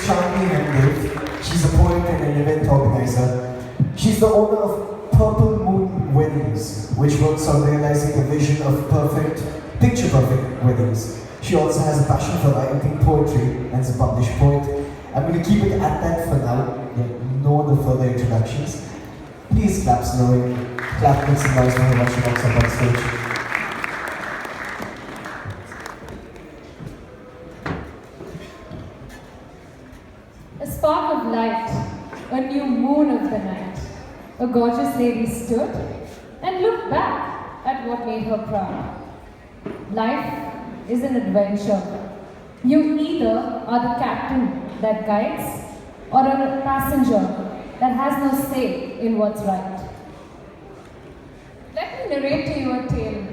Charlie Henry. She's a poet and an event organizer. She's the owner of Purple Moon Weddings, which works on realizing a vision of picture-perfect weddings. She also has a passion for writing poetry and is a published poet. I'm going to keep it at that for now. No other further introductions. Please clap slowly. Clap with some noise for her when she walks up on stage. A spark of light, a new moon of the night. A gorgeous lady stood and looked back at what made her proud. Life is an adventure. You either are the captain that guides or a passenger that has no say in what's right. Let me narrate to you a tale,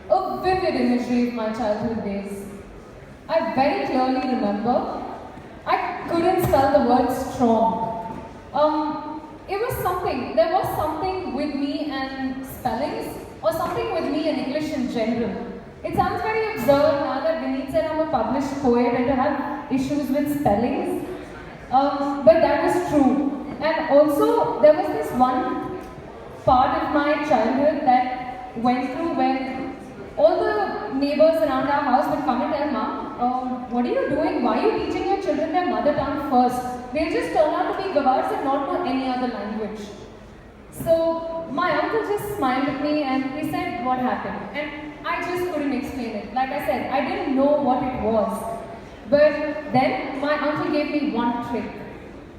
a vivid imagery of my childhood days. I very clearly remember I couldn't spell the word strong. There was something with me and spellings, or something with me and English in general. It sounds very absurd now that Vineet said I'm a published poet and to have issues with spellings. But that was true. And also, there was this one part of my childhood that went through when all the neighbors around our house would come and tell Mom, what are you doing? Why are you teaching your children their mother tongue first? They'll just turn out to be gavards and not know any other language. So my uncle just smiled at me and he said, what happened? And I just couldn't explain it. Like I said, I didn't know what it was. But then my uncle gave me one trick.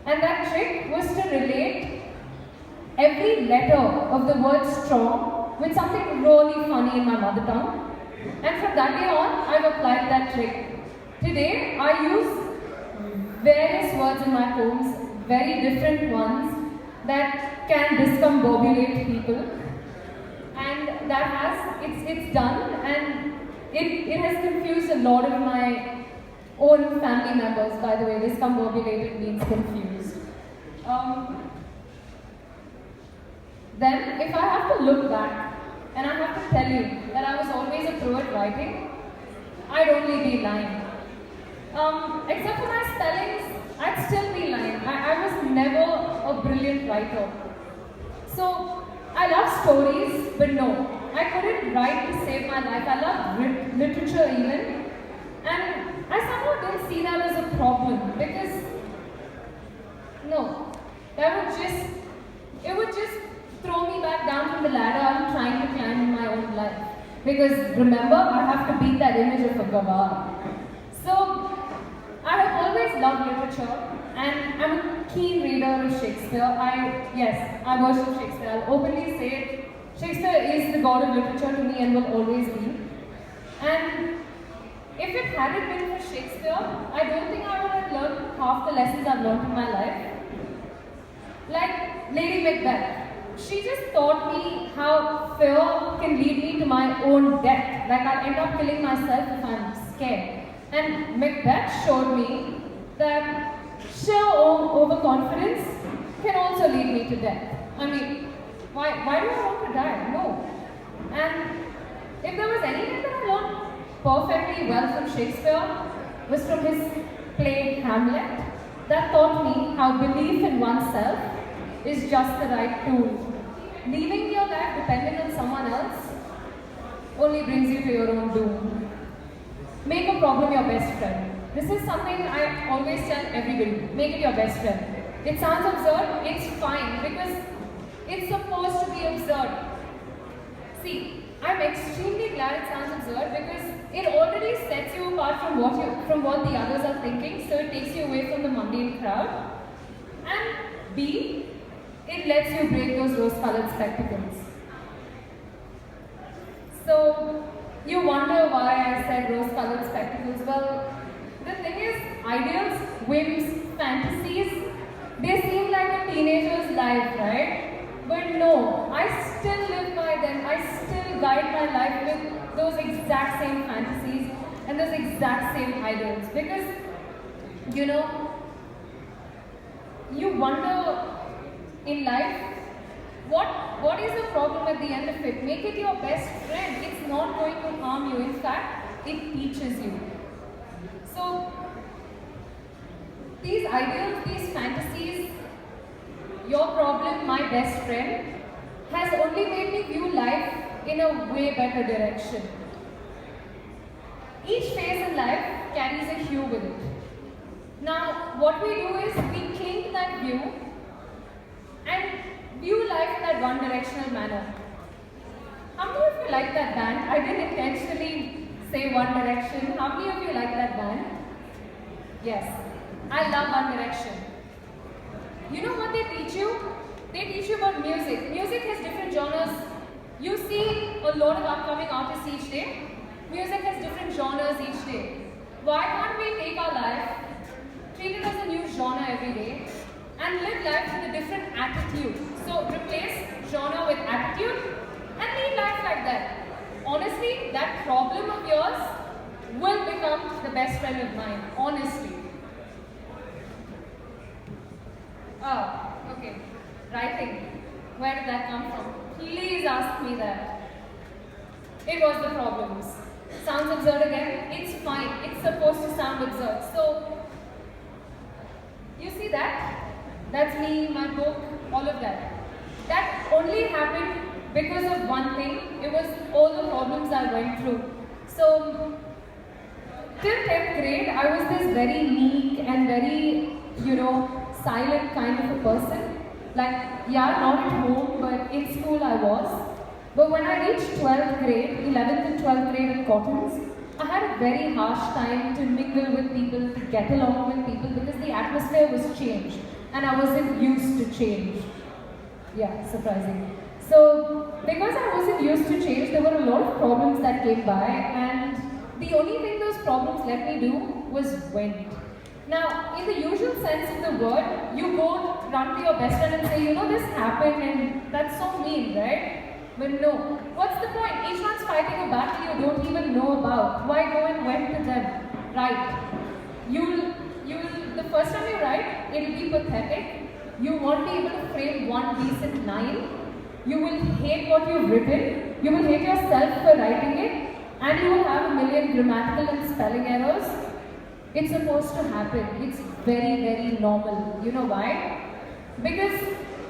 And that trick was to relate every letter of the word strong with something really funny in my mother tongue. And from that day on, I've applied that trick. Today, I use various words in my poems, very different ones that can discombobulate people. And that it's done, and it has confused a lot of my own family members. By the way, discombobulated means confused. Then, if I have to look back, and I have to tell you that I was always a pro at writing, I'd only be lying. Except for my spellings, I'd still be lying. I was never a brilliant writer. So, I love stories, but no, I couldn't write to save my life. I love literature even. And I somehow didn't see that as a problem because, no, it would just throw me back down from the ladder I'm trying to climb in my own life. Because remember, I have to beat that image of a gavar. So, I have always loved literature and I'm a keen reader of Shakespeare. I worship Shakespeare. I'll openly say it. Shakespeare is the god of literature to me and will always be. And if it hadn't been for Shakespeare, I don't think I would have learned half the lessons I've learned in my life. Like Lady Macbeth. She just taught me how fear can lead me to my own death. Like I'll end up killing myself if I'm scared. And Macbeth showed me that sheer overconfidence can also lead me to death. I mean, why do I want to die? No. And if there was anything that I learned perfectly well from Shakespeare, was from his play Hamlet, that taught me how belief in oneself is just the right tool. Leaving your life dependent on someone else only brings you to your own doom. Make a problem your best friend. This is something I always tell everybody. Make it your best friend. It sounds absurd, it's fine because it's supposed to be absurd. See, I'm extremely glad it sounds absurd because it already sets you apart from what the others are thinking, so it takes you away from the mundane crowd. And B, it lets you break those rose-colored spectacles. So, you wonder why I said rose-colored spectacles. Well, the thing is, ideals, whims, fantasies, they seem like a teenager's life, right? But no, I still live by them. I still guide my life with those exact same fantasies and those exact same ideals. Because, you wonder in life, what is the problem at the end of it? Make it your best friend. It's not going to harm you. In fact, it teaches you. So, these ideals, these fantasies, your problem, my best friend, has only made me view life in a way better direction. Each phase in life carries a hue with it. Now, what we do is we cling to that view and view life in that one directional manner. How many of you like that band? I didn't intentionally say One Direction. How many of you like that band? Yes. I love One Direction. You know what they teach you? They teach you about music. Music has different genres. You see a lot of upcoming artists each day. Music has different genres each day. Why can't we take our life, treat it as a new genre every day, and live life with a different attitude? So replace genre with attitude and lead life like that. Honestly, that problem of yours will become the best friend of mine. Honestly. Oh, okay. Writing. Where did that come from? Please ask me that. It was the problems. Sounds absurd again? It's fine. It's supposed to sound absurd. So, you see that? That's me, my book, all of that. That only happened because of one thing. It was all the problems I went through. So, till 10th grade, I was this very meek and very, silent kind of a person. Like, yeah, not at home, but in school I was. But when I reached 12th grade, 11th and 12th grade at Cottons, I had a very harsh time to mingle with people, to get along with people, because the atmosphere was changed and I wasn't used to change. Yeah, surprising. So, because I wasn't used to change, there were a lot of problems that came by, and the only thing those problems let me do was vent. Now, in the usual sense of the word, you go run to your best friend and say, this happened and that's so mean, right? But no. What's the point? Each one's fighting a battle you don't even know about. Why go and vent to them? Right. The first time you write, it'll be pathetic. You won't be able to frame one decent line. You will hate what you've written. You will hate yourself for writing it. And you will have a million grammatical and spelling errors. It's supposed to happen. It's very, very normal. You know why? Because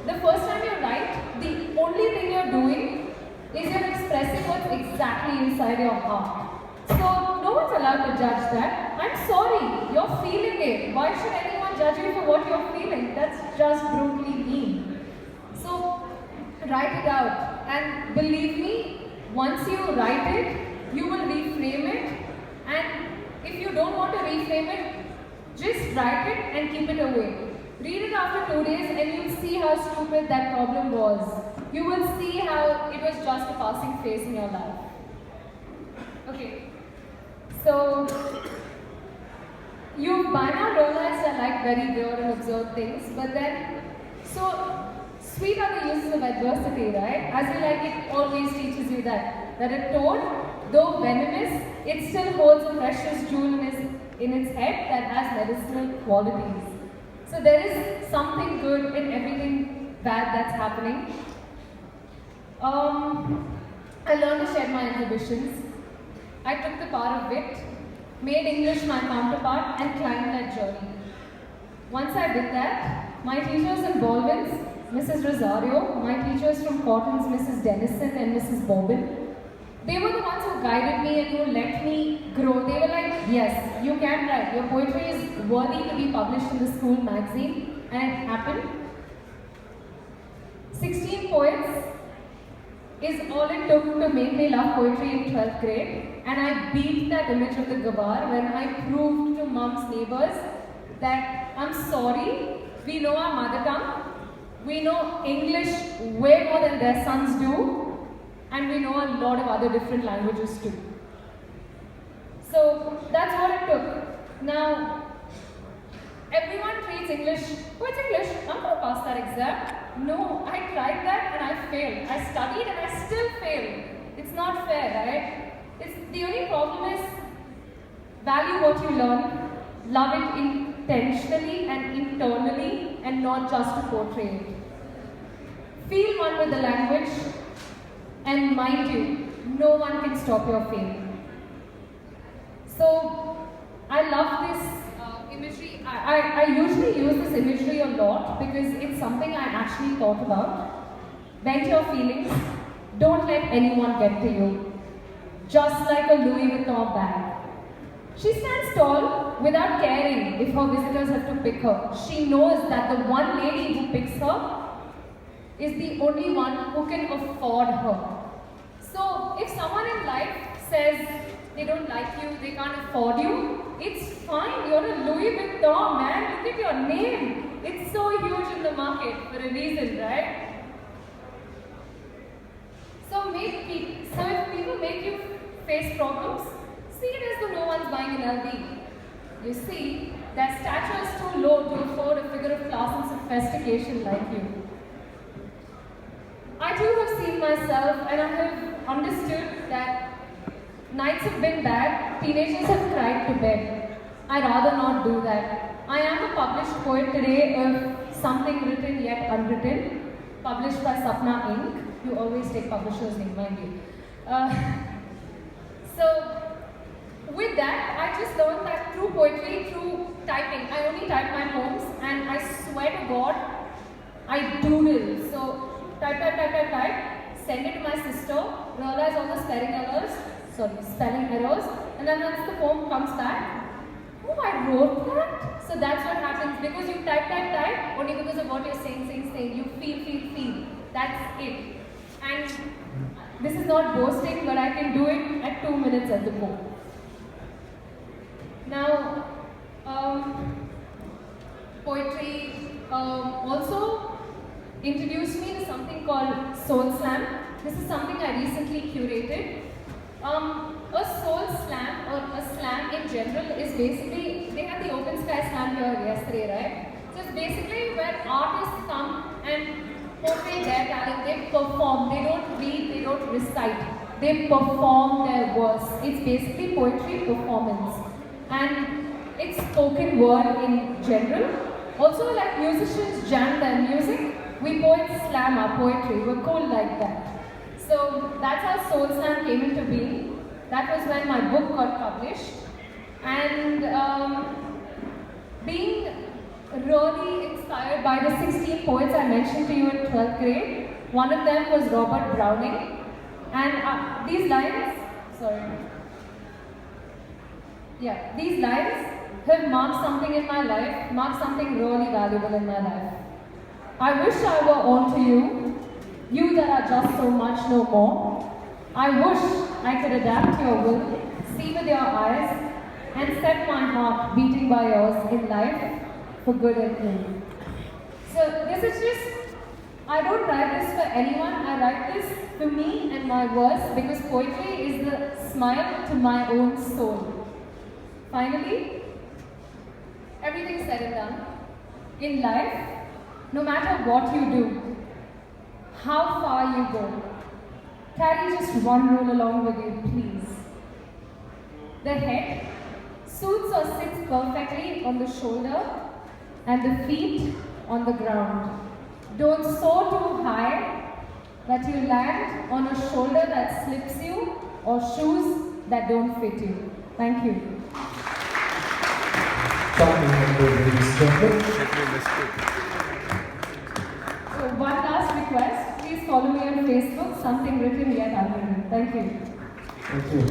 the first time you write, the only thing you're doing is you're expressing what's exactly inside your heart. So no one's allowed to judge that. I'm sorry, you're feeling it. Why should anyone judge you for what you're feeling? That's just brutally mean. So write it out. And believe me, once you write it, you will reframe it. And if you don't want to reframe it, just write it and keep it away. Read it after 2 days and you'll see how stupid that problem was. You will see how it was just a passing phase in your life. Okay. So, you by now realized I like very weird and absurd things, but then, so sweet are the uses of adversity, right? As you like, it always teaches you that a toad, though venomous, it still holds a precious jewel in its head that has medicinal qualities. So there is something good in everything bad that's happening. I learned to shed my inhibitions. I took the power of wit, made English my counterpart, and climbed that journey. Once I did that, my teachers in Baldwin's, Mrs. Rosario, my teachers from Cotton's, Mrs. Dennison and Mrs. Bobbin, they were the ones who guided me and who let me grow. They were like, yes, you can write. Your poetry is worthy to be published in the school magazine. And it happened. 16 poets is all it took to make me love poetry in 12th grade. And I beat that image of the Gabar when I proved to mom's neighbors that I'm sorry, we know our mother tongue, we know English way more than their sons do, and we know a lot of other different languages too. So that's what it took. Now, everyone treats English, oh, it's English, I'm going to pass that exam. No, I tried that and I failed. I studied and I still failed. It's not fair, right? The only problem is value what you learn, love it intentionally and internally, and not just to portray it. Feel one with the language, and mind you, no one can stop your fame. So, I love this imagery I usually use this imagery a lot because it's something I actually thought about. Vent your feelings. Don't let anyone get to you. Just like a Louis Vuitton bag. She stands tall without caring if her visitors have to pick her. She knows that the one lady who picks her is the only one who can afford her. So if someone in life says they don't like you, they can't afford you, it's fine. You're a Louis Vuitton, man. Look at your name. It's so huge in the market for a reason, right? So if people make you face problems, see it as though no one's buying an LV. You see, their stature is too low to afford a figure of class and sophistication like you. I too have seen myself and I have understood that nights have been bad, teenagers have cried to bed. I'd rather not do that. I am a published poet today of Something Written Yet Unwritten, published by Sapna Inc. You always take publisher's name, mind you. So, with that, I just learned that through poetry, through typing, I only type my poems and I swear to God, I doodle. So, type, send it to my sister, realize all the spelling errors, and then once the poem comes back, oh, I wrote that? So that's what happens, because you type, only because of what you're saying, you feel. That's it. And this is not boasting, but I can do it at 2 minutes at the most. Now, poetry also introduced me to something called Soul Slam. This is something I recently curated. A soul slam or a slam in general is basically, they had the Open Sky Slam here yesterday, right? So it's basically where artists come and portray their talent, they perform, they don't read, they don't recite, they perform their verse. It's basically poetry performance. And it's spoken word in general. Also, like musicians jam their music, we poets slam our poetry. We're cool like that. So that's how Soul Slam came into being. That was when my book got published. And being really inspired by the 16 poets I mentioned to you in 12th grade, one of them was Robert Browning. And these lines have marked something in my life, marked something really valuable in my life. I wish I were on to you, you that are just so much no more. I wish I could adapt your will, see with your eyes, and set my heart beating by yours in life for good and ill. So this is just, I don't write this for anyone, I write this for me and my verse because poetry is the smile to my own soul. Finally, everything's said and done. In life, no matter what you do, how far you go, carry just one rule along with you, please. The head suits or sits perfectly on the shoulder and the feet on the ground. Don't soar too high that you land on a shoulder that slips you or shoes that don't fit you. Thank you. So one last request, please follow me on Facebook, Something Written Yet Unwritten. Thank you. Thank you.